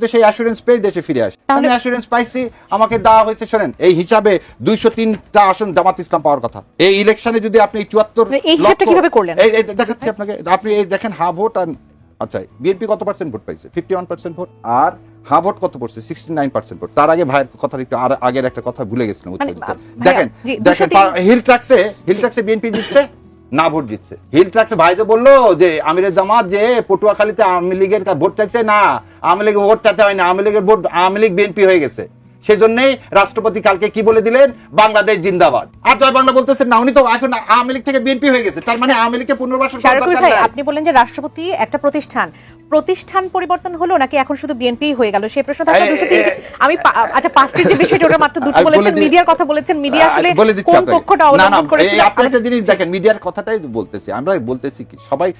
তো সেই অ্যাসুরেন্স পেয়ে দেশে ফিরে আসে। আমি অ্যাসুরেন্স পাইছি, আমাকে দেওয়া হয়েছে। শোনেন, এই হিসাবে 203টা আসন জামাত ইসলাম পাওয়ার কথা। এই ইলেকশনে যদি আপনি 74 এই হিসাবটা কিভাবে করলেন? এই দেখাচ্ছি আপনাকে। আপনি এই দেখেন হা ভোট আর আচ্ছা বিএনপি কত পার্সেন্ট ভোট পাইছে? 51% ভোট। আর হা ভোট কত পড়ছে? 69% ভোট। তার আগে ভাইয়ের কথা একটু আর আগের একটা কথা ভুলে গেছিলাম উত্তর দিতে। দেখেন হিল ট্রাক্সে বিএনপি জিতছে না ভোট জিতছে। হিল ট্রাক্সে ভাই তো বললো যে আমিরের জামাত যে পটুয়াখালীতে আওয়ামী লীগের ভোট চাইছে, না আওয়ামী লীগের ভোট চাইতে হয় না, আওয়ামী লীগের ভোট আওয়ামী লীগ বিএনপি হয়ে গেছে। সেজন্যই রাষ্ট্রপতি কালকে কি বলে দিলেন? বাংলাদেশ জিন্দাবাদ। আর জয় বাংলা বলতেছেন না, উনি তো এখন আওয়ামী লীগ থেকে বিএনপি হয়ে গেছে। তার মানে আওয়ামী লীগকে পুনর্বাসন করার দরকার নাই। আপনি বলেন যে রাষ্ট্রপতি একটা প্রতিষ্ঠান পরিবর্তন হলো নাকি এখন শুধু বিএনপি হয়ে গেল? সেই প্রশ্ন থাকলে 203 আমি আচ্ছা পাঁচটি যে বিষয়টা ওটা মাত্র দুটো বলেছেন। মিডিয়ার কথা বলেছেন, মিডিয়া আসলে কোন পক্ষটা অবলম্বন করেছে? আপনি একটা জিনিস দেখেন, মিডিয়ার কথাটাই বলতেছি আমরা। বলতেছি কি সবাই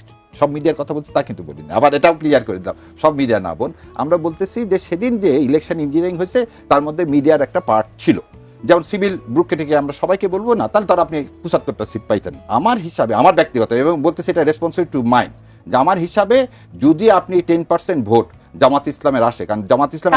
সব মিডিয়ার কথা বলছে তা কিন্তু বলি না। আবার এটাও ক্লিয়ার করে দিলাম, সব মিডিয়া না বোন। আমরা বলতেছি যে সেদিন যে ইলেকশন ইঞ্জিনিয়ারিং হয়েছে তার মধ্যে মিডিয়ার একটা পার্ট ছিল। যেমন সিভিল ব্রুকেটিকে আমরা সবাইকে বলবো না, তাহলে তারা আপনি 75টা সিট পাইতেন। আমার হিসাবে, আমার ব্যক্তিগত, এবং বলতেছি এটা রেসপন্সিবল টু মাইন্ড, যে আমার হিসাবে যদি আপনি 10% ভোট জামাত ইসলামের আসে, কারণ জামাত ইসলাম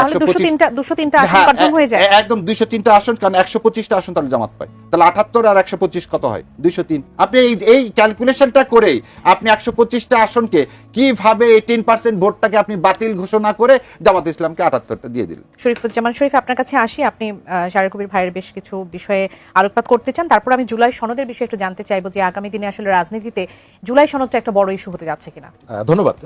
203টা আসন কনফার্ম হয়ে যায়, একদম 203টা আসন, কারণ 125টা আসন তাহলে জামাত পায়, তাহলে 78 আর 125 কত হয়? 203। আপনি এই ক্যালকুলেশনটা করে আপনি 125টা আসনকে কিভাবে 10% ভোটটাকে আপনি বাতিল ঘোষণা করে জামাত ইসলামকে 78টা দিয়ে দিলেন? শরীফুজ্জামান শরীফ, আপনার কাছে আসি। আপনি শাহরিয়ার কবির ভাইয়ের বেশ কিছু বিষয়ে আলোকপাত করতে চান, তারপর আমি জুলাই সনদের বিষয়ে একটু জানতে চাইবো যে আগামী দিনে আসলে রাজনীতিতে জুলাই সনদটা একটা বড় ইস্যু হতে যাচ্ছে কিনা। ধন্যবাদ।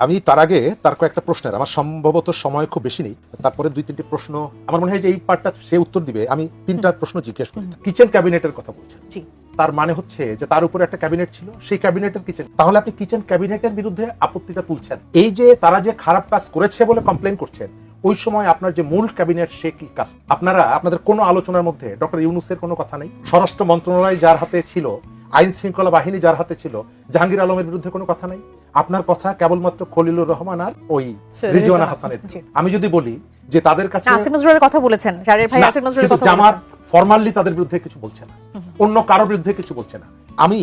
আমি তার আগে তার কয়েকটা প্রশ্নের, আমার সম্ভবত সময় খুব বেশি নেই, তারপরে 2-3টি প্রশ্ন আমার মনে হয় যে এই পার্টটা সে উত্তর দিবে। আমি 3টা প্রশ্ন জিজ্ঞেস করি। কিচেন ক্যাবিনেটের কথা বলছেন, তার মানে হচ্ছে যে তার উপরে একটা ক্যাবিনেট ছিল, সেই ক্যাবিনেটের কিচেন, তাহলে আপনি কিচেন ক্যাবিনেটের বিরুদ্ধে আপত্তিটা তুলছেন। এই যে তারা যে খারাপ কাজ করেছে বলে কমপ্লেন করছেন, ওই সময় আপনার যে মূল ক্যাবিনেট সে কি কাজ? আপনাদের কোনো আলোচনার মধ্যে ডক্টর ইউনূসের কোনো কথা নেই? স্বরাষ্ট্র মন্ত্রণালয় যার হাতে ছিল, আইন শৃঙ্খলা বাহিনী যার হাতে ছিল, জাহাঙ্গীর আলমের বিরুদ্ধে কোনো কথা নাই? আপনার কথা কেবলমাত্র খলিলুর রহমান আর ওই রিজওয়ানা হাসানের। আমি যদি বলি যে তাদের কাছে আসিফ নজরুলের কথা বলেছেন, শাহরিয়ার ভাই আসিফ নজরুলের কথা বলেছেন, জামাত ফরমালি তাদের বিরুদ্ধে কিছু বলছে না, অন্য কারোর বিরুদ্ধে কিছু বলছে না। আমি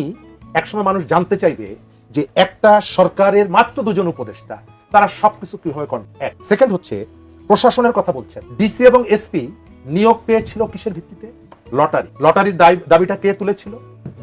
একসময় মানুষ জানতে চাইবে যে একটা সরকারের মাত্র 2জন উপদেষ্টা, তারা সবকিছু কিভাবে করেন। এক সেকেন্ড হচ্ছে প্রশাসনের কথা বলছেন। ডিসি এবং এসপি নিয়োগ পেয়েছিল কিসের ভিত্তিতে? লটারির দাবিটা কে তুলেছিল?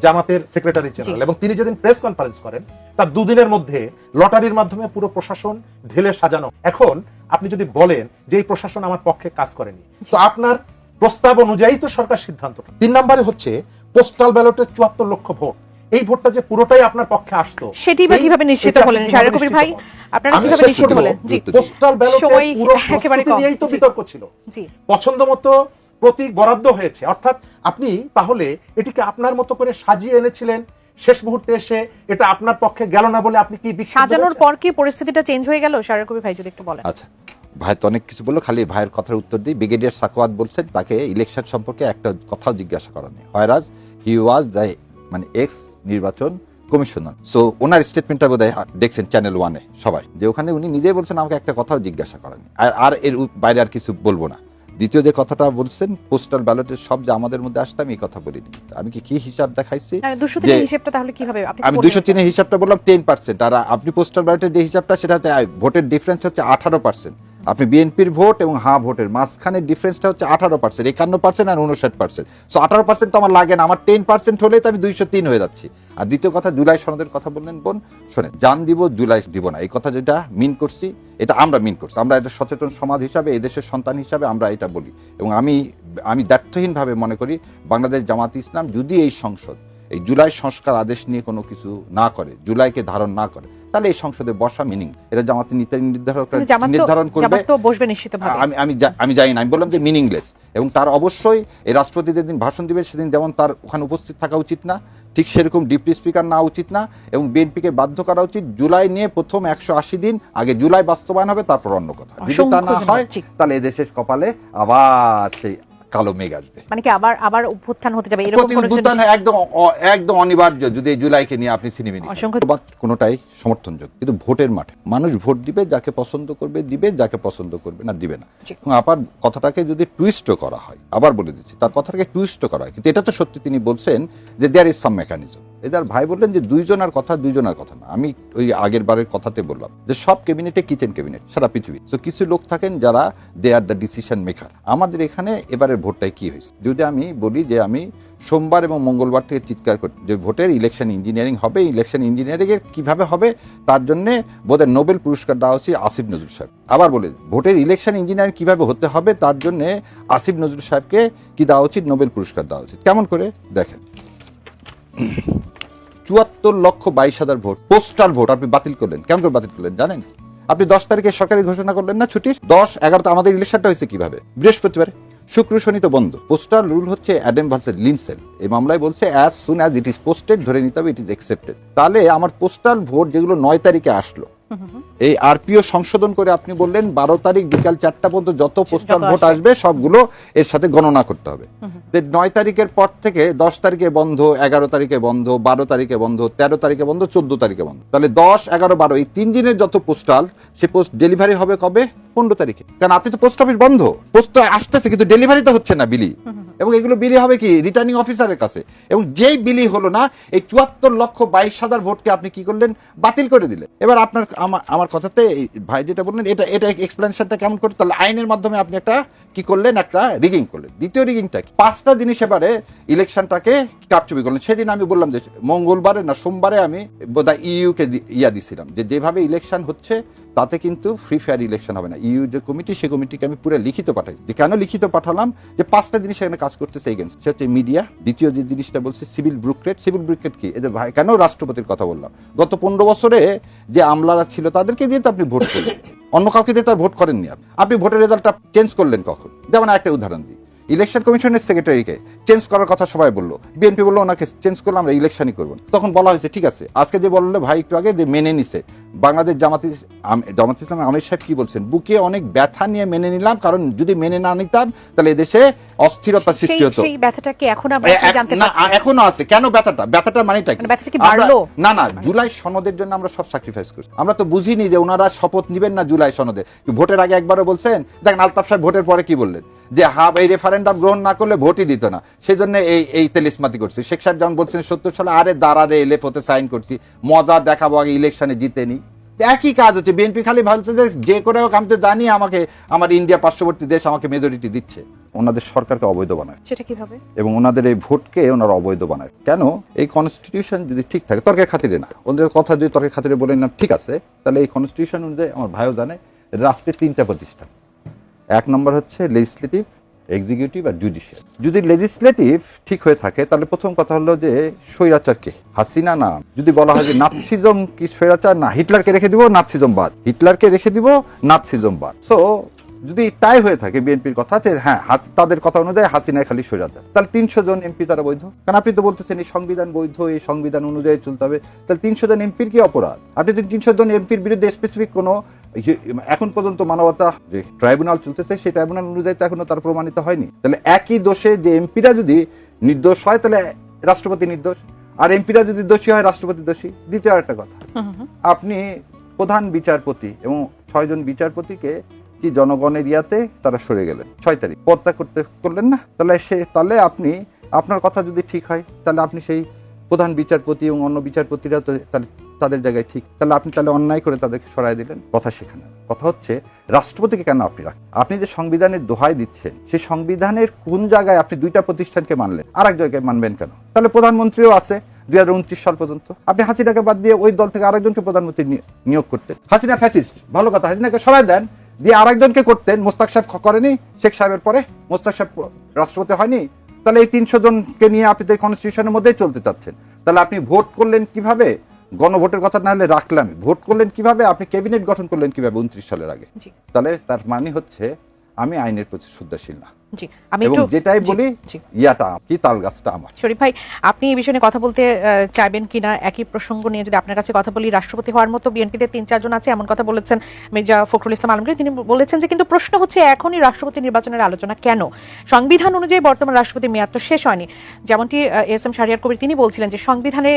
জামাতের সেক্রেটারি জেনারেল। এবং তিনি যেদিন প্রেস কনফারেন্স করেন তার 2 দিনের মধ্যে লটারির মাধ্যমে পুরো প্রশাসন ঢেলে সাজানো। এখন আপনি যদি বলেন যে এই প্রশাসন আমার পক্ষে কাজ করেনি, তো আপনার প্রস্তাব অনুযায়ী তো সরকার সিদ্ধান্ত। 3 নম্বরে হচ্ছে পোস্টাল ব্যালটের 74 লক্ষ ভোট, এই ভোটটা যে পুরোটাই আপনার পক্ষে আসতো, সেটি বা কিভাবে নিশ্চিত হলেন শাহরিয়ার কবির ভাই? আপনারা কিভাবে নিশ্চিত হলেন? জি, পোস্টাল ব্যালটের পুরো একেবারে নিয়েই তো বিতর্ক ছিল। জি, পছন্দমতো প্রতীক বরাদ্দ হয়েছে, অর্থাৎ আপনি তাহলে এটিকে আপনার মতো করে সাজিয়ে এনেছিলেন, শেষ মুহূর্তে এসে এটা আপনার পক্ষে গেল না বলে আপনি কি সাজানোর পর কি পরিস্থিতিটা চেঞ্জ হয়ে গেল? শাহরিয়ার কবির ভাই যদি একটু বলেন। আচ্ছা ভাই তো অনেক কিছু বললো, খালি ভাইয়ের কথার উত্তর দিই। ব্রিগেডিয়ার সাকওয়াত বলছেন তাকে ইলেকশন সম্পর্কে একটা কথাও জিজ্ঞাসা করা নেই, হয়রাজ হি ওয়াজ দ্য মানে এক্স নির্বাচন কমিশনার। সো ওনার স্টেটমেন্টটা বোধহয় দেখছেন চ্যানেল 1-এ সবাই, যে ওখানে উনি নিজেই বলছেন আমাকে একটা কথাও জিজ্ঞাসা করেনি, আর এর বাইরে আর কিছু বলবো না। দ্বিতীয় যে কথাটা বলছেন পোস্টাল ব্যালটের সব যে আমাদের মধ্যে আসতাম, এই কথা বলিনি। আমি কি হিসাব দেখাইছি? আমি 203 এর হিসাবটা বললাম 10%, আর আপনি পোস্টাল ব্যালটের যে হিসাবটা সেটাতে ভোটের ডিফারেন্স হচ্ছে 18%। আপনি বিএনপির ভোট এবং ভোটের মাঝখানে ডিফারেন্সটা হচ্ছে 18%, 51% আর 59%। সো 18% তো আমার লাগে না, আমার 10% হলেই তো আমি 203 হয়ে যাচ্ছি। আর দ্বিতীয় কথা জুলাই সনদের কথা বললেন বোন, শোনেন, জান দিব জুলাই দিব না, এই কথা যেটা মিন করছি, এটা আমরা মিন করছি। আমরা এটা সচেতন সমাজ হিসাবে, এদেশের সন্তান হিসাবে আমরা এটা বলি। এবং আমি দ্ব্যর্থহীনভাবে মনে করি বাংলাদেশ জামাত ইসলাম যদি এই সংসদ এই জুলাই সংস্কার আদেশ নিয়ে কোনো কিছু না করে, জুলাইকে ধারণ না করে, তাহলে এই সংসদে বসা মিনিং, এটা জামাতের নীতি নির্ধারণ করবে। আমি জানি না, আমি বললাম যে মিনিংলেস। এবং তার অবশ্যই এই রাষ্ট্রপতি যেদিন ভাষণ দিবে সেদিন যেমন তার ওখানে উপস্থিত থাকা উচিত না, ঠিক সেরকম ডিপটি স্পিকার না উচিত না। এবং বিএনপিকে বাধ্য করা উচিত জুলাই নিয়ে প্রথম 180 দিন আগে জুলাই বাস্তবায়ন হবে, তারপর অন্য কথা। যদি তা না হয় তাহলে এদেশের কপালে আবার সেই কালো মেঘ আসবে, মানে কি আবার অভ্যুত্থান হতে যাবে, এরকম একদম অনিবার্য। যদি জুলাইকে নিয়ে আপনি সিনেমিনি কোনোটাই সমর্থনযোগ্য, কিন্তু ভোটের মাঠে মানুষ ভোট দিবে, যাকে পছন্দ করবে দিবে, যাকে পছন্দ করবে না দিবে না। আবার কথাটাকে যদি টুইস্ট করা হয়, আবার বলে দিচ্ছি, তার কথাটাকে টুইস্ট করা হয়, কিন্তু এটা তো সত্যি তিনি বলছেন যে দেয়ার ইজ সাম মেকানিজম। এদের ভাই বললেন যে দুইজনের কথা না, আমি ওই আগের বারের কথাতে বললাম যে সব ক্যাবিনেটে কিচেন ক্যাবিনেট সারা পৃথিবী, তো কিছু লোক থাকেন যারা দে আর দ্য ডিসিশন মেকার। আমাদের এখানে এবারের ভোটটায় কি হয়েছে, যদি আমি বলি যে আমি সোমবার এবং মঙ্গলবার থেকে চিৎকার করি যে ভোটের ইলেকশন ইঞ্জিনিয়ারিং হবে, ইলেকশন ইঞ্জিনিয়ারিং এর কিভাবে হবে তার জন্য বোধহয় নোবেল পুরস্কার দেওয়া হচ্ছে আসিফ নজরুল সাহেব। আবার বলে ভোটের ইলেকশন ইঞ্জিনিয়ারিং কিভাবে হতে হবে তার জন্য আসিফ নজরুল সাহেবকে কি দেওয়া উচিত, নোবেল পুরস্কার দেওয়া উচিত। কেমন করে দেখেন, 74,22,000 ভোট পোস্টাল ভোট আপনি বাতিল করলেন। কেমন করে বাতিল করলেন জানেন? আপনি 10 তারিখে সরকারি ঘোষণা করলেন না ছুটির, 10-11 আমাদের ইলেকশনটা হয়েছে কিভাবে, বৃহস্পতিবার, শুক্র শনি তো বন্ধ। পোস্টাল রুল হচ্ছে অ্যাডাম ভার্সেস লিনসেল, এই মামলায় বলছে as soon as it is posted ধরে নিতে হবে, ইট ইজ অ্যাকসেপ্টেড। তাহলে আমার পোস্টাল ভোট যেগুলো 9 তারিখে আসলো, এই আরপিও সংশোধন করে আপনি বললেন 12 তারিখ বিকাল 4টা পর্যন্ত যত পোস্টাল ভোট আসবে সবগুলো এর সাথে গণনা করতে হবে। 9 তারিখের পর থেকে 10 তারিখে বন্ধ, 11 তারিখে বন্ধ, 12 তারিখে বন্ধ, 13 তারিখে বন্ধ, 14 তারিখে বন্ধ। তাহলে 10, 11, 12 এই 3 দিনের যত পোস্টাল, সে পোস্ট ডেলিভারি হবে কবে, 15 তারিখে। কারণ আপনি তো পোস্ট অফিস বন্ধ, পোস্ট আসতেছে কিন্তু ডেলিভারি তো হচ্ছে না বিলি, এবং এগুলো বিলি হবে কি রিটার্নিং অফিসারের কাছে। এবং যেই বিলি হলো না, এই 74,22,000 ভোটকে আপনি কি করলেন, বাতিল করে দিলেন। এবার আপনার আমার কথাতে ভাই যেটা বললেন এটা এক্সপ্লেনেশনটা কেমন করে, তাহলে আইনের মাধ্যমে আপনি একটা কি করলেন, একটা রিগিং করলেন। দ্বিতীয় রিগিংটা কি, 5টা জিনিস এবারে ইলেকশনটাকে কারচুপি করলেন। সেদিন আমি বললাম যে মঙ্গলবারে না সোমবারে আমি বোধহয় ইউকে দিছিলাম যে যেভাবে ইলেকশন হচ্ছে তাতে কিন্তু ফ্রি ফেয়ার ইলেকশন হবে না। ইউ যে কমিটি, সেই কমিটিকে আমি পুরো লিখিত পাঠাই। যে কেন লিখিত পাঠালাম, যে 5টা জিনিস এখানে কাজ করতেছে এগেন্স্ট, সে হচ্ছে মিডিয়া। দ্বিতীয় যে জিনিসটা বলছে সিভিল ব্রুকেট। সিভিল ব্রুকেট কি, এদের ভাই কেন রাষ্ট্রপতির কথা বললাম, গত 15 বছরে যে আমলারা ছিল তাদেরকে দিয়ে তো আপনি ভোট করলেন, অন্য কাউকে দিয়ে তার ভোট করেননি। আপনি ভোটের রেজাল্টটা চেঞ্জ করলেন কখন, যেমন একটা উদাহরণ দিই, ইলেকশন কমিশনের সেক্রেটারিকে চেঞ্জ করার কথা সবাই বললো, বিএনপি বললো ওনাকে চেঞ্জ করলে আমরা ইলেকশনই করবো। তখন বলা হয়েছে ঠিক আছে, আজকে যে বললো ভাই একটু আগে যে মেনে নিছে বাংলাদেশ জামাত ইসলাম আমির সাহেব কি বলছেন, বুকে অনেক ব্যথা নিয়ে মেনে নিলাম, কারণ যদি মেনে না নিতাম তাহলে এদেশে অস্থিরতা সৃষ্টি হতো। সেই ব্যথাটা কি এখন আমরা জানতে পারছি? এখনো আছে। কেন ব্যথাটা মানেটা কি, ব্যথাটা কি বাড়লো? না জুলাই সনদের জন্য আমরা সব স্যাক্রিফাইস করছি। আমরা তো বুঝিনি যে ওনারা শপথ নিবেন না জুলাই সনদে। ভোটের আগে একবারও বলছেন, দেখেন আলতাফ সাহেব ভোটের পরে কি বললেন, যে এই রেফারেন্ডাম গ্রহণ না করলে ভোটই দিত না, সেই জন্য এই তেলিসমাতি করছি। শেখ সাহেব যেমন বলছেন 70 সালে, আরে দাঁড়ারে এলএফওতে সাইন করছি, মজা দেখাবো, আগে ইলেকশনে জিতেনি। একই কাজ হচ্ছে, বিএনপি খালি ভাবছে যে করে হোক আমি তো জানি আমাকে আমার ইন্ডিয়া পার্শ্ববর্তী দেশ আমাকে মেজরিটি দিচ্ছে। ওনাদের সরকারকে অবৈধ বানায়, সেটা কিভাবে, এবং ওনাদের এই ভোটকে ওনারা অবৈধ বানায়। কেন, এই কনস্টিটিউশন যদি ঠিক থাকে, তর্কের খাতিরে না, ওদের কথা যদি তর্কের খাতিরে বলেন না ঠিক আছে, তাহলে এই কনস্টিটিউশন অনুযায়ী আমার ভাইও জানে রাষ্ট্রের 3টা প্রতিষ্ঠান। 1 নম্বর হচ্ছে লেজিসলেটিভ, এক্সিকিউটিভ আর জুডিশিয়াল। যদি লেজিসলেটিভ ঠিক হয়ে থাকে তাহলে প্রথম কথা হলো যে স্বৈরাচার কে, হাসিনা না। যদি বলা হয় যে নাৎসিজম কি স্বৈরাচার না, হিটলারকে রেখে দিব, নাৎসিজম বাদ, হিটলারকে রেখে দিব, নাৎসিজম বাদ। সো যদি তাই হয়ে থাকে বিএনপির কথা, হ্যাঁ তাদের কথা অনুযায়ী হাসিনা খালি স্বৈরাচার, তাহলে 300 জন এমপি তারা বৈধ। কারণ আপনি তো বলতেছেন এই সংবিধান বৈধ, এই সংবিধান অনুযায়ী চলতে হবে, তাহলে 300 জন এমপির কি অপরাধ? আপনি যদি 300 জন এমপির বিরুদ্ধে স্পেসিফিক কোনো এখন পর্যন্ত মানবতা যে ট্রাইব্যুনাল চলতেছে সেই ট্রাইব্যুনাল অনুযায়ী তো এখনো তার প্রমাণিত হয়নি। তাহলে একই দোষে যে এমপিরা যদি নির্দোষ হয় তাহলে রাষ্ট্রপতি নির্দোষ, আর এমপিরা যদি দোষী হয় রাষ্ট্রপতি দোষী। দ্বিতীয় আরেকটা কথা, আপনি প্রধান বিচারপতি এবং 6 জন বিচারপতিকে কি জনগণের ইয়াতে তারা সরে গেলেন 6 তারিখ, পদত্যাগ করলেন না। তাহলে আপনি আপনার কথা যদি ঠিক হয় তাহলে আপনি সেই প্রধান বিচারপতি এবং অন্য বিচারপতিরা তো তাহলে তাদের জায়গায় ঠিক, তাহলে আপনি তাহলে অন্যায় করে তাদেরকে সরাই দিলেন। কথা সেখানে, কথা হচ্ছে রাষ্ট্রপতিকে কেন আপনি রাখেন? আপনি যে সংবিধানের দোহাই দিচ্ছেন, সেই সংবিধানের কোন জায়গায় আপনি 2টা প্রতিষ্ঠানকে মানলেন, আর এক জায়গায় মানবেন কেন? তাহলে প্রধানমন্ত্রীও আছে 2029 সাল পর্যন্ত, আপনি হাসিনাকে বাদ দিয়ে ওই দল থেকে আরেকজনকে প্রধানমন্ত্রী নিয়োগ করতেন। হাসিনা ফ্যাসিস্ট, ভালো কথা, হাসিনাকে সরাই দেন, দিয়ে আরেকজনকে করতেন। মোস্তাক সাহেব করেনি, শেখ সাহেবের পরে মোস্তাক সাহেব রাষ্ট্রপতি হয়নি। তাহলে এই 300 জনকে নিয়ে আপনি তো এই কনস্টিটিউশনের মধ্যেই চলতে চাচ্ছেন। তাহলে আপনি ভোট করলেন কিভাবে, গণভোটের কথা না হলে রাখলাম, ভোট করলেন কিভাবে, আপনি ক্যাবিনেট গঠন করলেন কিভাবে 29 সালের আগে? তাহলে তার মানে হচ্ছে আমি আইনের প্রতি শ্রদ্ধাশীল না। এবং যেটাই বলি ইয়াটা কি তাল গাছটা আমার। শরীফ ভাই, আপনি এই বিষয়ে কথা বলতে চাইবেন কিনা? একই প্রসঙ্গ নিয়ে যদি আপনার কাছে কথা বলি, রাষ্ট্রপতি হওয়ার মতো বিএনপিতে 3-4 জন আছে এমন কথা বলেছেন মির্জা ফখরুল ইসলাম আলমগীর। তিনি বলেছেন যে কিন্তু প্রশ্ন হচ্ছে এখনই রাষ্ট্রপতি নির্বাচনের আলোচনা কেন? সংবিধান অনুযায়ী বর্তমান রাষ্ট্রপতি মেয়াদ তো শেষ হয়নি। যেমনটি এস এম শাহরিয়ার কবির তিনি বলছিলেন যে সংবিধানে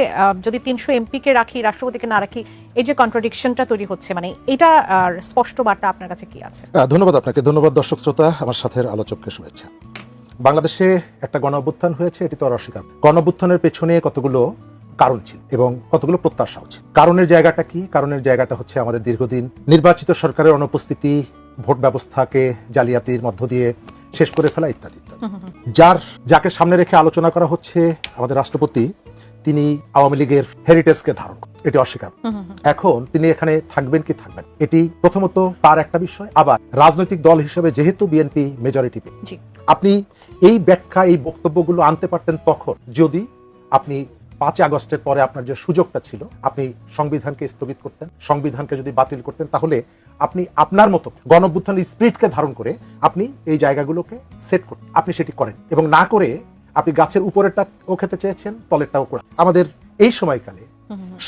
যদি 300 এমপিকে রাখি, রাষ্ট্রপতিকে না রাখি, এই যে কন্ট্রাডিকশনটা তৈরি হচ্ছে, মানে এটা স্পষ্ট বার্তা আপনার কাছে কি আছে? ধন্যবাদ আপনাকে, ধন্যবাদ দর্শক শ্রোতা, আমার সাথের আলোচককে শুভেচ্ছা। বাংলাদেশে একটা গণ অভ্যুত্থান হয়েছে, এটি তো আর অস্বীকার। গণ অভ্যুত্থানের পেছনে কতগুলো কারণ ছিল এবং কতগুলো প্রত্যাশাও ছিল। কারণের জায়গাটা কি? কারণের জায়গাটা হচ্ছে আমাদের দীর্ঘদিন নির্বাচিত সরকারের অনুপস্থিতি, ভোট ব্যবস্থাকে জালিয়াতির মধ্য দিয়ে শেষ করে ফেলা ইত্যাদি ইত্যাদি। যাকে সামনে রেখে আলোচনা করা হচ্ছে আমাদের রাষ্ট্রপতি, তিনি আওয়ামী লীগের হেরিটেজকে ধারণ করেন, এটি অস্বীকার। এখন তিনি এখানে থাকবেন কি থাকবেন, এটি প্রথমত তার একটা বিষয়। আবার রাজনৈতিক দল হিসেবে যেহেতু বিএনপি মেজরিটি পেয়েছে, আপনি এই ব্যাখ্যা, এই বক্তব্যগুলো আনতে পারতেন তখন যদি আপনি 5 আগস্টের পরে আপনার যে সুযোগটা ছিল, আপনি সংবিধানকে স্থগিত করতেন, সংবিধানকে যদি বাতিল করতেন, তাহলে আপনি আপনার মতো গণঅভ্যুত্থানের স্পিরিটকে ধারণ করে আপনি এই জায়গাগুলোকে সেট করতেন। আপনি সেটি করেন এবং না করে আপনি গাছের উপরেরটাও খেতে চেয়েছেন, তলেরটাও করে। আমাদের এই সময়কালে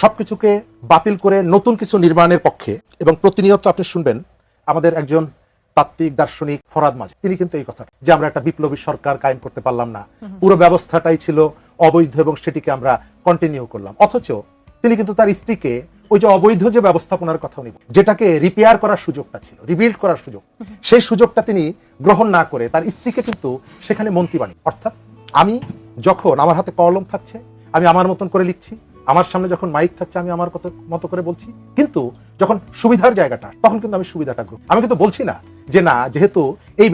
সবকিছুকে বাতিল করে নতুন কিছু নির্মাণের পক্ষে, এবং প্রতিনিয়ত আপনি শুনবেন আমাদের একজন তাত্ত্বিক দার্শনিক ফরাদ মাঝি, তিনি কিন্তু এই কথা যে আমরা একটা বিপ্লবী সরকার কায়েম করতে পারলাম না, পুরো ব্যবস্থাটাই ছিল অবৈধ এবং সেটিকে আমরা কন্টিনিউ করলাম। অথচ তিনি কিন্তু তার স্ত্রীকে ওই যে অবৈধ যে ব্যবস্থাপনার কথা উনি, যেটাকে রিপেয়ার করার সুযোগটা ছিল, রিবিল্ড করার সুযোগ, সেই সুযোগটা তিনি গ্রহণ না করে তার স্ত্রীকে কিন্তু সেখানে মন্ত্রী বানিয়ে। অর্থাৎ আমি যখন আমার হাতে কলম থাকছে আমি আমার মতন করে লিখছি, আমার সামনে যখন মাইক থাকছে আমি আমার মতো করে বলছি, কিন্তু যখন সুবিধার জায়গাটা তখন কিন্তু আমি সুবিধাটা গ্রহণ, আমি কিন্তু বলছি না যে না, যেহেতু এই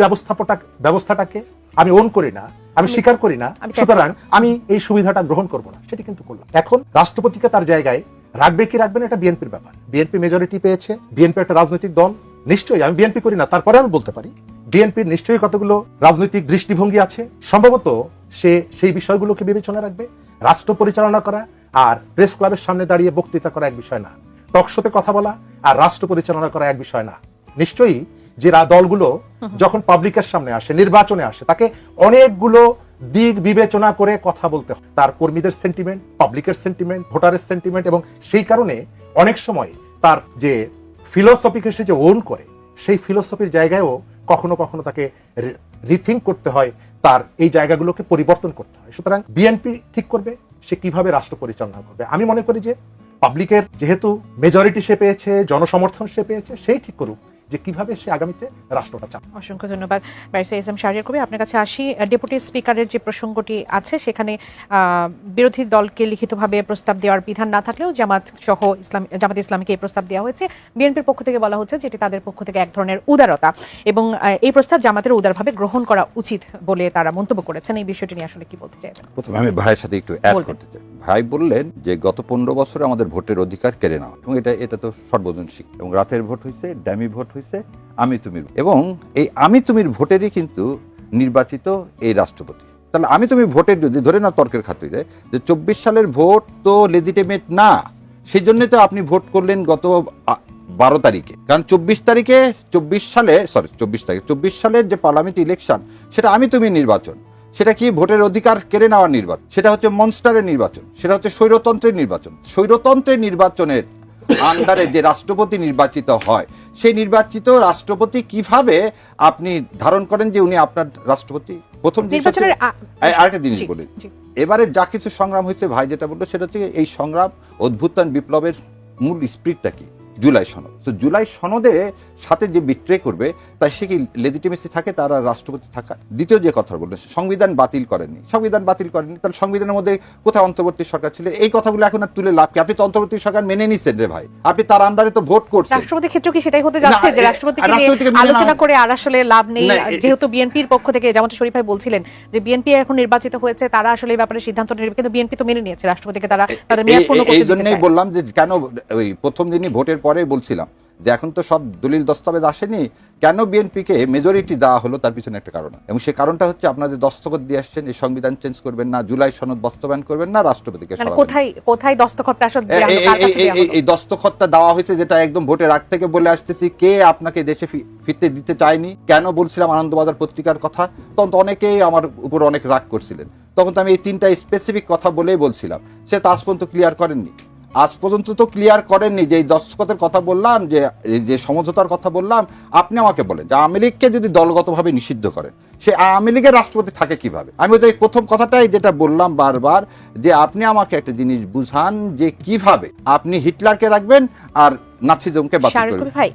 ব্যবস্থাটাকে আমি ওন করি না, আমি স্বীকার করি না, সুতরাং আমি এই সুবিধাটা গ্রহণ করব না, সেটি কিন্তু করলাম। এখন রাষ্ট্রপতিকে তার জায়গায় রাখবে কি রাখবে না এটা বিএনপির ব্যাপার। বিএনপি মেজরিটি পেয়েছে, বিএনপি একটা রাজনৈতিক দল, নিশ্চয়ই আমি বিএনপি করি না, তারপরে আমি বলতে পারি বিএনপির নিশ্চয়ই কতগুলো রাজনৈতিক দৃষ্টিভঙ্গি আছে, সম্ভবত সে সেই বিষয়গুলোকে বিবেচনা রাখবে। রাষ্ট্র পরিচালনা করা আর প্রেস ক্লাবের সামনে দাঁড়িয়ে বক্তৃতা করা এক বিষয় না, টকশোতে কথা বলা আর রাষ্ট্র পরিচালনা করা এক বিষয় না। নিশ্চয়ই যে দলগুলো যখন পাবলিকের সামনে আসে, নির্বাচনে আসে, তাকে অনেকগুলো দিক বিবেচনা করে কথা বলতে হয়, তার কর্মীদের সেন্টিমেন্ট, পাবলিকের সেন্টিমেন্ট, ভোটারের সেন্টিমেন্ট, এবং সেই কারণে অনেক সময় তার যে ফিলোসফিকে সে যে ওন করে, সেই ফিলোসফির জায়গায়ও কখনো কখনো তাকে রিথিঙ্ক করতে হয়, তার এই জায়গাগুলোকে পরিবর্তন করতে হয়। সুতরাং বিএনপি ঠিক করবে সে কিভাবে রাষ্ট্র পরিচালনা করবে। আমি মনে করি যে পাবলিকের যেহেতু মেজরিটি সে পেয়েছে, জনসমর্থন সে পেয়েছে, সেই ঠিক করুক যে কিভাবে সে আগামীতে রাষ্ট্রটা চালাবে। অসংখ্য ধন্যবাদ barrister S M Shahriar Kabir. আপনার কাছে আসি, ডেপুটি স্পিকারের যে প্রসঙ্গটি আছে সেখানে বিরোধী দলকে লিখিতভাবে প্রস্তাব দেওয়ার বিধান না থাকলেও জামাত ইসলামীকে এই প্রস্তাব দেওয়া হয়েছে। বিএনপির পক্ষ থেকে বলা হচ্ছে যেটি তাদের পক্ষ থেকে এক ধরনের উদারতা, এবং এই প্রস্তাব জামাতের উদারভাবে গ্রহণ করা উচিত বলে তারা মন্তব্য করেছেন। এই বিষয়টি নিয়ে আসলে কি বলতে চাইবেন? প্রথমে আমি ভাইয়ের সাথে একটু অ্যাড করতে চাই। ভাই বললেন যে গত 15 বছরে আমাদের ভোটের অধিকার কেড়ে নেওয়া, এবং এটা তো সর্বজন স্বীকৃত, এবং রাতের ভোট হয়েছে, ড্যামি ভোট হয়েছে, আমি তুমির, এবং এই আমি তুমির ভোটেরই কিন্তু নির্বাচিত এই রাষ্ট্রপতি। তাহলে আমি তুমি ভোটের যদি ধরে না তর্কের খাতিরে যে 24 সালের ভোট তো লেজিটিমেট না, সেই জন্য তো আপনি ভোট করলেন গত 12 তারিখে, কারণ 24 সালের যে পার্লামেন্ট ইলেকশন সেটা আমি তুমি নির্বাচন, সেটা কি ভোটের অধিকার কেড়ে নেওয়ার নির্বাচন, সেটা হচ্ছে মনস্টারের নির্বাচন, সেটা হচ্ছে স্বৈরতন্ত্রের নির্বাচন। স্বৈরতন্ত্রের নির্বাচনের আন্ডারে যে রাষ্ট্রপতি নির্বাচিত হয়, সেই নির্বাচিত রাষ্ট্রপতি কিভাবে আপনি ধারণ করেন যে উনি আপনার রাষ্ট্রপতি? প্রথম আরেকটা জিনিস বলি, এবারে যা কিছু সংগ্রাম হয়েছে, ভাই যেটা বললো সেটা হচ্ছে এই সংগ্রাম, অভ্যুত্থান, বিপ্লবের মূল স্পিরিটটা কি? জুলাই সনদ। তো জুলাই সনদে সাথে যে বিট্রে করবে তাই সে কি লেজিটিমেসি থাকে তার আর রাষ্ট্রপতি থাকার? দ্বিতীয় যে কথা বললেন, সংবিধান বাতিল করেননি, তাহলে সংবিধানের মধ্যে কোথায় অন্তর্বর্তী সরকার ছিল? এই কথাগুলো এখন আর তুলে লাভ কি? আপনি তো অন্তর্বর্তী সরকার মেনে নিচ্ছেন রে ভাই, আপনি তার আন্ডারে তো ভোট করছেন। রাষ্ট্রপতির ক্ষেত্রে কি সেটাই হতে যাচ্ছে যে রাষ্ট্রপতিকে আলোচনা করে আর আসলে লাভ নেই? যেহেতু বিএনপির পক্ষ থেকে যেমন শরীফ ভাই বলছিলেন যে বিএনপি এখন নির্বাচিত হয়েছে, তারা আসলে এই ব্যাপারে সিদ্ধান্ত নেবে, কিন্তু বিএনপি তো মেনে নিয়েছে রাষ্ট্রপতিকে, তারা তাদের মেয়াদ পূর্ণ করতে দিতে চায়। এই জন্যই বললাম যে কেন ওই প্রথম দিনই ভোটের পরে বলছিলাম যে এখন তো সব দলিল দস্তাবেজ আসেনি, কেন বিএনপিকে মেজরিটি দেওয়া হলো তার পিছনে একটা কারণ, এবং সেই কারণটা হচ্ছে আপনাদের দস্তখত দিয়ে আসছেন, এই সংবিধান চেঞ্জ করবেন না, জুলাই সনদ বাস্তবায়ন করবেন না, রাষ্ট্রপতিকে কোথায় দস্তখতটা আসলে এই দস্তখতটা দেওয়া হয়েছে, যেটা একদম ভোটের আগ থেকে বলে আসতেছি, কে আপনাকে দেশে ফিরতে দিতে চায়নি। কেন বলছিলাম আনন্দবাজার পত্রিকার কথা, তখন তো অনেকেই আমার উপর অনেক রাগ করছিলেন, তখন তো আমি এই 3টা স্পেসিফিক কথা বলেই বলছিলাম, সেটা আজ পর্যন্ত ক্লিয়ার করেননি। যে এই দস্তখতের কথা বললাম, যে সমঝোতার কথা বললাম, আপনি আমাকে বলেন যে আওয়ামী লীগকে যদি দলগতভাবে নিষিদ্ধ করেন, সে আওয়ামী লীগের রাষ্ট্রপতি থাকে কিভাবে? আমি তো এই প্রথম কথাটাই যেটা বললাম বারবার, যে আপনি আমাকে একটা জিনিস বুঝান যে কিভাবে আপনি হিটলারকে রাখবেন আর নাৎসিজমকে বাতিল শাহরুখ করবে। ভাই,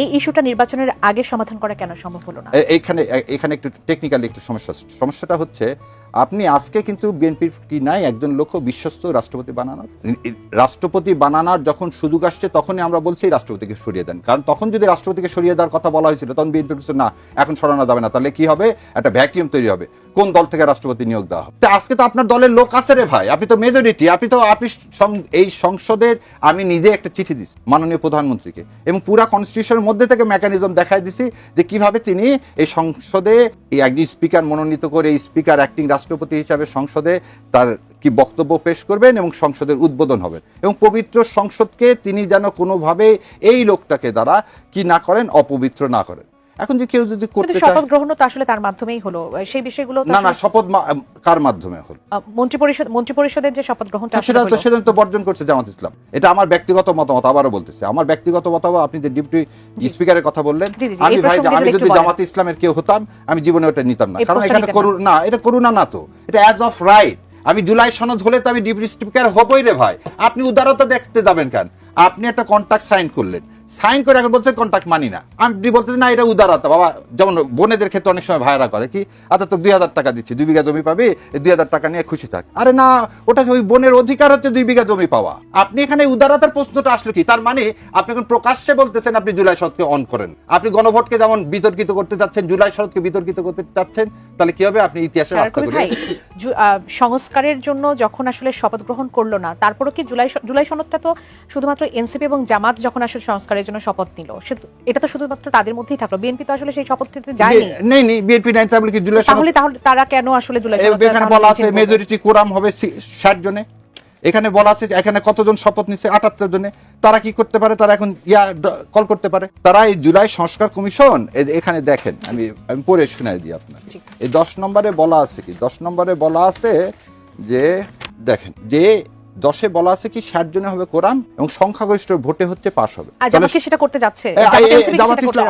এই ইস্যুটা নির্বাচনের আগে সমাধান করা কেন সম্ভব হলো না? এখানে একটু টেকনিক্যালি একটু সমস্যা আছে। সমস্যাটা হচ্ছে আপনি আজকে কিন্তু বিএনপির কি নাই একজন লোক বিশ্বস্ত রাষ্ট্রপতি বানানোর, রাষ্ট্রপতি বানানোর যখন সুযোগ আসছে তখনই আমরা বলছি রাষ্ট্রপতিকে সরিয়ে দেন। কারণ তখন যদি রাষ্ট্রপতিকে সরিয়ে দেওয়ার কথা বলা হয়েছিল তখন বিএনপি বলছে না এখন সরানো যাবে না, তাহলে কি হবে, একটা ভ্যাকিউম তৈরি হবে, কোন দল থেকে রাষ্ট্রপতি নিয়োগ দেওয়া হবে। আজকে তো আপনার দলের লোক আছে রে ভাই, আপনি তো মেজরিটি, আপনি এই সংসদের, আমি নিজে একটা চিঠি দিচ্ছি মাননীয় প্রধানমন্ত্রীকে এবং পুরা কনস্টিটিউশনের মধ্যে থেকে মেকানিজম দেখাই দিছি যে কিভাবে তিনি এই সংসদে এই একজন স্পিকার মনোনীত করে এই স্পিকার অ্যাক্টিং রাষ্ট্রপতি হিসাবে সংসদে তার কি বক্তব্য পেশ করবেন এবং সংসদের উদ্বোধন হবেন এবং পবিত্র সংসদকে তিনি যেন কোনোভাবে এই লোকটাকে দ্বারা কি না করেন, অপবিত্র না করেন। এখন যে কেউ যদি করতে চায়, শপথ গ্রহণ তো আসলে তার মাধ্যমেই হলো, সেই বিষয়গুলো তো না শপথ কার মাধ্যমে হলো? মন্ত্রিপরিষদের যে শপথ গ্রহণটা সেটা তো বর্জন করছে জামাত ইসলাম। এটা আমার ব্যক্তিগত মতামত, আবারও বলতেছি আমার ব্যক্তিগত মতামত। আপনি যে ডিপটি স্পিকারের কথা বললেন, আমি যদি জামাত ইসলামের কেউ হতাম আমি জীবনে ওটা নিতাম না, কারণ এখানে এটা করুণা না তো, এটা অ্যাজ অফ রাইট। আমি জুলাই সনদ হলে তো আমি ডিপটি স্পিকার হবই রে ভাই, আপনি উদারতা দেখতে যাবেন কেন? আপনি একটা কন্ট্রাক্ট সাইন করলেন, সাইন করে এখন বলছে কন্ট্রাক্ট মানি না, আপনি বলতে না এটা উদারতা। বাবা, যেমন বোনেদের ক্ষেত্রে অনেক সময় ভাইরা করে কি, আচ্ছা তো 2000 টাকা দিচ্ছি, 2 বিঘা জমি পাবি, 2000 টাকা নিয়ে খুশি থাক। আরে না, ওটা ওই বোনের অধিকার হচ্ছে 2 বিঘা জমি পাওয়া। আপনি এখানে উদারতার প্রশ্নটা আসলো কি? তার মানে আপনি এখন প্রকাশ্যে বলতেছেন আপনি জুলাই সনদকে অন করেন, আপনি গণভোটকে যেমন বিতর্কিত করতে চাচ্ছেন, জুলাই সনদকে বিতর্কিত করতে চাচ্ছেন, তাহলে কি হবে? আপনি ইতিহাসের রাস্তা করে সংস্কারের জন্য যখন আসলে শপথ গ্রহণ করলো না, তারপরে কি জুলাই সনদটা তো শুধুমাত্র এনসিপি এবং জামাত যখন আসলে সংস্কারের জন্য শপথ নিল, এটা তো শুধুমাত্র তাদের মধ্যেই থাকলো, বিএনপি তো আসলে সেই শপথটিতে যায়নি। নেই বিএনপি নাই, তাহলে কি জুলাই তাহলে তারা কেন আসলে জুলাই সনদ? এখানে বলা আছে মেজরিটি কোরাম হবে 60 জনে, এখানে বলা আছে এখানে কতজন শপথ নিচ্ছে, 78 জনে। তারা কি করতে পারে? তারা এখন কল করতে পারে। তারা এই জুলাই সংস্কার কমিশন, এখানে দেখেন, আমি পড়ে শোনাই দিই আপনার। এই 10 নম্বরে বলা আছে কি, 10 নম্বরে বলা আছে যে দেখেন, যে 10-এ বলা আছে কি 60 জনে হবে কোরাম এবং সংখ্যাগরিষ্ঠ ভোটে হচ্ছে পাস হবে। জামাত কি সেটা করতে যাচ্ছে? জামাত ইসলাম,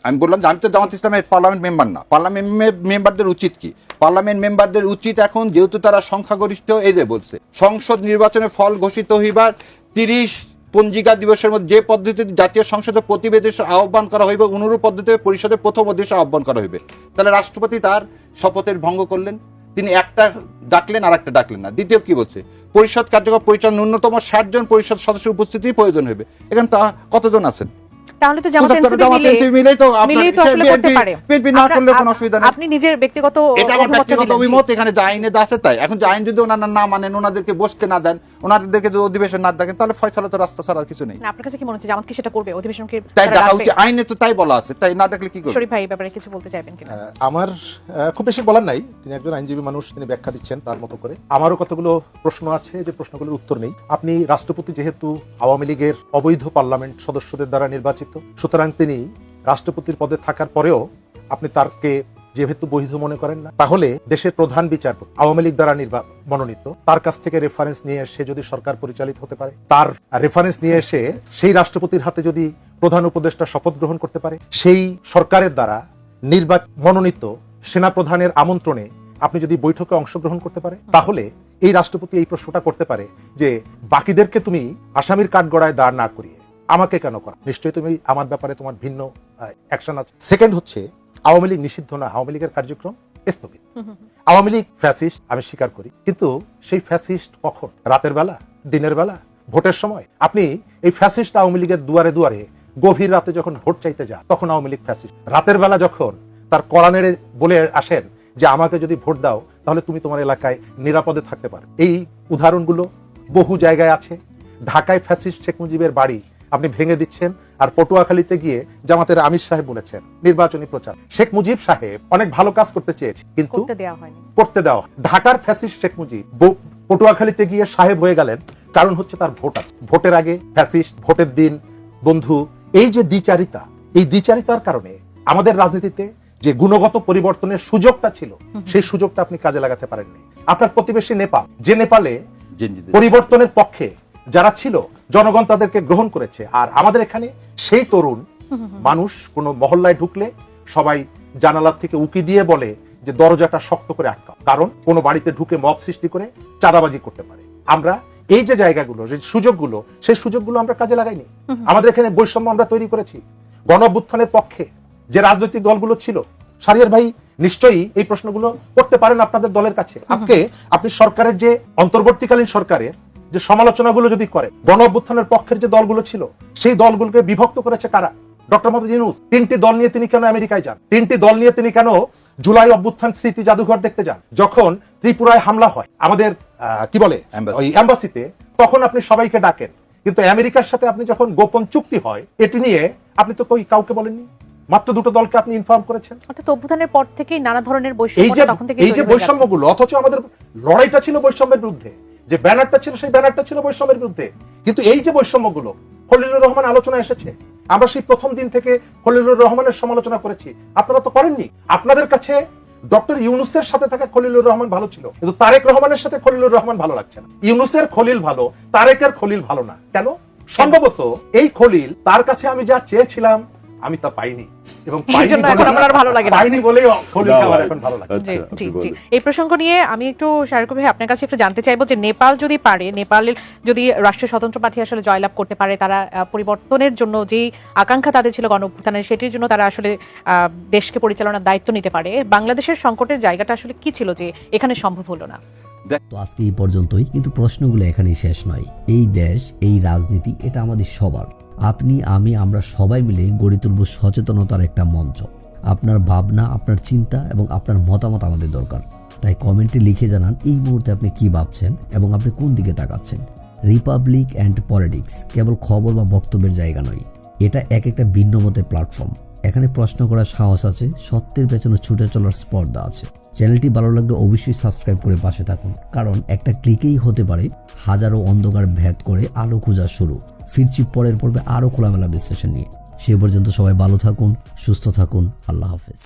আমি বললাম যে আমি তো জামাত ইসলামের পার্লামেন্ট মেম্বার না। পার্লামেন্ট মেম্বারদের উচিত কি? পার্লামেন্ট মেম্বারদের উচিত এখন, যেহেতু তারা সংখ্যাগরিষ্ঠ, এই যে বলছে সংসদ নির্বাচনের ফল ঘোষিত হইবার 30 পঞ্জিকা দিবসের মধ্যে যে পদ্ধতিতে জাতীয় সংসদের প্রতিবেদন আহ্বান করা হইবে, অনুরূপ পদ্ধতিতে পরিষদের প্রথম অধিবেশন আহ্বান করা হইবে। তাহলে রাষ্ট্রপতি তার শপথের ভঙ্গ করলেন, তিনি একটা ডাকলেন আর একটা ডাকলেন না। দ্বিতীয় কি বলছে? পরিষদ কার্যকর পরিচালনা ন্যূনতম 60 জন পরিষদ সদস্যের উপস্থিতি প্রয়োজন হবে। এখানে তা কতজন আছেন? তাহলে তো জামাত এনসিপি মিলেই তো আসলে করতে পারে। বিএনপি না করলে কোনো অসুবিধা নেই। আপনি নিজের ব্যক্তিগত, এটা আমার ব্যক্তিগত অভিমত। এখানে যে আইনে আছে তাই। এখন যে আইন যদি ওনারা না মানেন, ওনাদেরকে বসতে না দেন, ওনাদেরকে যদি অধিবেশন না দেখেন, তাহলে ফয়সালা তো রাস্তা ছাড়া আর কিছু নেই। আপনার কাছে কি মনে হচ্ছে জামাত কি সেটা করবে? অধিবেশনকে তাই দেখা উচিত, আইনে তো তাই বলা আছে, তাই না দেখলে কি করবে? শরীফ ভাই, এই ব্যাপারে কিছু বলতে চাইবেন কিনা? আমার খুব বেশি বলার নাই, তিনি একজন আইনজীবী মানুষ, তিনি ব্যাখ্যা দিচ্ছেন তার মতো করে। আমারও কতগুলো প্রশ্ন আছে, যে প্রশ্নগুলোর উত্তর নেই। আপনি রাষ্ট্রপতি যেহেতু আওয়ামী লীগের অবৈধ পার্লামেন্ট সদস্যদের দ্বারা নির্বাচিত, সুতরাং তিনি রাষ্ট্রপতির পদে থাকার পরেও আপনি তারকে যেহেতু বৈধ মনে করেন না, তাহলে দেশের প্রধান বিচারপতি আওয়ামী লীগ দ্বারা মনোনীত, তার কাছ থেকে রেফারেন্স নিয়ে এসে যদি সরকার পরিচালিত হতে পারে, তার রেফারেন্স নিয়ে এসে সেই রাষ্ট্রপতির হাতে যদি প্রধান উপদেষ্টা শপথ গ্রহণ করতে পারে, সেই সরকারের দ্বারা মনোনীত সেনাপ্রধানের আমন্ত্রণে আপনি যদি বৈঠকে অংশগ্রহণ করতে পারে, তাহলে এই রাষ্ট্রপতি এই প্রশ্নটা করতে পারে যে বাকিদেরকে তুমি আসামির কাঠগড়ায় দাঁড় না করিয়ে আমাকে কেন করা? নিশ্চয়ই তুমি আমার ব্যাপারে তোমার ভিন্ন অ্যাকশন আছে। সেকেন্ড হচ্ছে, আওয়ামী লীগ নিষিদ্ধ না, আওয়ামী লীগের কার্যক্রম স্থগিত। আওয়ামী লীগ ফ্যাসিস্ট, আমি স্বীকার করি, কিন্তু সেই ফ্যাসিস্ট কখন? রাতের বেলা, দিনের বেলা, ভোটের সময়? আপনি এই ফ্যাসিস্ট আওয়ামী লীগের দুয়ারে দুয়ারে গভীর রাতে যখন ভোট চাইতে যান, তখন আওয়ামী লীগ ফ্যাসিস্ট। রাতের বেলা যখন তার কড়ানেড়ে বলে আসেন যে আমাকে যদি ভোট দাও তাহলে তুমি তোমার এলাকায় নিরাপদে থাকতে পারো, এই উদাহরণগুলো বহু জায়গায় আছে। ঢাকায় ফ্যাসিস্ট শেখ মুজিবের বাড়ি আপনি ভেঙে দিচ্ছেন, আর পটুয়াখালীতে গিয়ে জামাতের আমির সাহেব বলেছেন নির্বাচনী প্রচার। শেখ মুজিব সাহেব অনেক ভালো কাজ করতে চেয়েছে, কিন্তু করতে দেওয়া। ঢাকার ফ্যাসিস্ট শেখ মুজিব পটুয়াখালীতে গিয়ে সাহেব হয়ে গেলেন, কারণ হচ্ছে তার ভোট আছে। ভোটের আগে ফ্যাসিস্ট, ভোটের দিন বন্ধু। এই যে দ্বিচারিতা, এই দ্বিচারিতার কারণে আমাদের রাজনীতিতে যে গুণগত পরিবর্তনের সুযোগটা ছিল, সেই সুযোগটা আপনি কাজে লাগাতে পারেননি। আপনার প্রতিবেশী নেপাল, যে নেপালে পরিবর্তনের পক্ষে যারা ছিল, জনগণ তাদেরকে গ্রহণ করেছে, আর আমাদের এখানে সেই তরুণ মানুষ কোনো মহল্লায় ঢুকলে সবাই জানালার থেকে উকি দিয়ে বলে যে দরজাটা শক্ত করে আটকাও, কারণ কোনো বাড়িতে ঢুকে মব সৃষ্টি করে চাঁদাবাজি করতে পারে। আমরা এই যে জায়গাগুলো, যে সুযোগগুলো, সেই সুযোগগুলো আমরা কাজে লাগাইনি। আমাদের এখানে বৈষম্য আমরা তৈরি করেছি। গণ অভ্যুত্থানের পক্ষে যে রাজনৈতিক দলগুলো ছিল, শাহরিয়ার ভাই নিশ্চয়ই এই প্রশ্নগুলো করতে পারেন আপনাদের দলের কাছে। আজকে আপনি সরকারের যে অন্তর্বর্তীকালীন সরকারের যে সমালোচনাগুলো যদি করে, গণ অভ্যুত্থানের পক্ষের যে দলগুলো ছিল, সেই দলগুলোকে বিভক্ত করেছে কারা? ডক্টর মোহাম্মদ ইউনূস। 3টি দল নিয়ে তিনি কেন আমেরিকায় যান? 3টি দল নিয়ে তিনি কেন জুলাই অভ্যুত্থান স্মৃতি জাদুঘর দেখতে যান? যখন ত্রিপুরায় হামলা হয় আমাদের কি বলে ওই এম্বাসিতে, তখন আপনি সবাইকে ডাকেন, কিন্তু আমেরিকার সাথে আপনি যখন গোপন চুক্তি হয় এটি নিয়ে আপনি তো কাউকে বলেননি, মাত্র 2টো দলকে আপনি ইনফর্ম করেছেন। অর্থাৎ অভ্যুত্থানের পর থেকেই নানা ধরনের বৈষম্য তখন থেকে এই যে বৈষম্যগুলো, অথচ আমাদের লড়াইটা ছিল বৈষম্যের বিরুদ্ধে, যে ব্যানারটা ছিল সেই ব্যানারটা ছিল বৈষম্যের বিরুদ্ধে। কিন্তু এই যে বৈষম্যগুলো, খলিলুর রহমান আলোচনা এসেছে, আমরা সেই প্রথম দিন থেকে খলিলুর রহমানের সমালোচনা করেছি, আপনারা তো করেননি। আপনাদের কাছে ডক্টর ইউনূসের সাথে থাকা খলিলুর রহমান ভালো ছিল, কিন্তু তারেক রহমানের সাথে খলিলুর রহমান ভালো লাগছে না। ইউনূসের খলিল ভালো, তারেকের খলিল ভালো না। কেন? সম্ভবত এই খলিল, তার কাছে আমি যা চেয়েছিলাম আমি তা পাইনি, এবং পাইনি বলেই খলিল আমার এখন ভালো লাগে। জি জি, এই প্রসঙ্গ নিয়ে আমি একটু শাহরিয়ার ভাই আপনার কাছে একটু জানতে চাইবো যে নেপাল যদি পারে, নেপালের যদি রাষ্ট্রীয় স্বতন্ত্র পার্টি আসলে জয়লাভ করতে পারে, তারা পরিবর্তনের জন্য যেই আকাঙ্ক্ষা তাদের ছিল গণ অভ্যুত্থানের, সেটির জন্য তারা আসলে দেশকে পরিচালনার দায়িত্ব নিতে পারে, বাংলাদেশের সংকটের জায়গাটা আসলে কি ছিল যে এখানে সম্ভব হলো না? তো আজকে এই পর্যন্তই, কিন্তু প্রশ্নগুলো এখানেই শেষ নয়। এই দেশ, এই রাজনীতি, এটা আমাদের সবার। আপনি, আমি, আমরা সবাই মিলে গড়ে তুলব সচেতনতার একটা মঞ্চ। আপনার ভাবনা, আপনার চিন্তা এবং আপনার মতামত আমাদের দরকার। তাই কমেন্টে লিখে জানান এই মুহূর্তে আপনি কি ভাবছেন এবং আপনি কোন দিকে তাকাচ্ছেন। রিপাবলিক অ্যান্ড পলিটিক্স কেবল খবর বা বক্তব্যের জায়গা নয়, এটা এক একটা ভিন্ন মতের প্ল্যাটফর্ম। এখানে প্রশ্ন করার সাহস আছে, সত্যের পেছনে ছুটে চলার স্পর্ধা আছে। চ্যানেলটি ভালো লাগলে অবশ্যই সাবস্ক্রাইব করে পাশে থাকুন, কারণ একটা ক্লিকেই হতে পারে হাজারো অন্ধকার ভেদ করে আলো খোঁজা শুরু। ফিরছি পরের পর্বে আরো খোলামেলা বিশ্লেষণ নিয়ে। সে পর্যন্ত সবাই ভালো থাকুন, সুস্থ থাকুন। আল্লাহ হাফেজ।